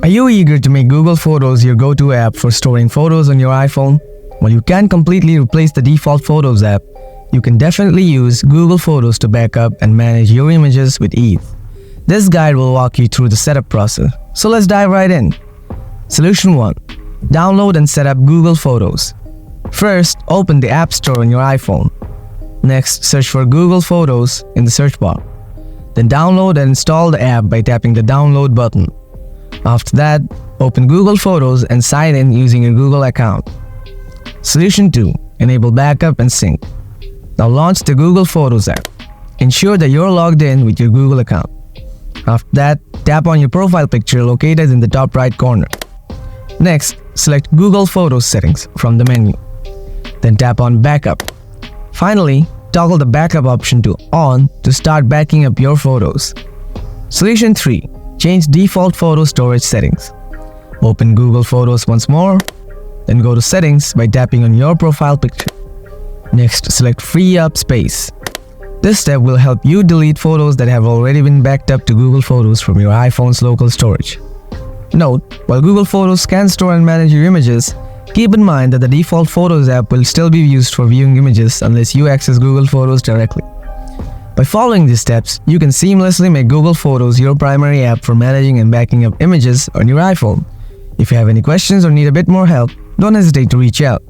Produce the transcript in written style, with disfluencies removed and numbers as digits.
Are you eager to make Google Photos your go-to app for storing photos on your iPhone? While you can't completely replace the default Photos app, you can definitely use Google Photos to backup and manage your images with ease. This guide will walk you through the setup process. So let's dive right in. Solution 1. Download and set up Google Photos. First, open the App Store on your iPhone. Next, search for Google Photos in the search bar. Then download and install the app by tapping the download button. After that, open Google Photos and sign in using your Google account. Solution 2. Enable backup and sync. Now launch the Google Photos app. Ensure that you're logged in with your Google account. After that, tap on your profile picture located in the top right corner. Next, select Google Photos settings from the menu. Then tap on Backup. Finally, toggle the backup option to On to start backing up your photos. Solution 3. Change default photo storage settings. Open Google Photos once more, then go to Settings by tapping on your profile picture. Next, select Free Up Space. This step will help you delete photos that have already been backed up to Google Photos from your iPhone's local storage. Note, while Google Photos can store and manage your images, keep in mind that the default Photos app will still be used for viewing images unless you access Google Photos directly. By following these steps, you can seamlessly make Google Photos your primary app for managing and backing up images on your iPhone. If you have any questions or need a bit more help, don't hesitate to reach out.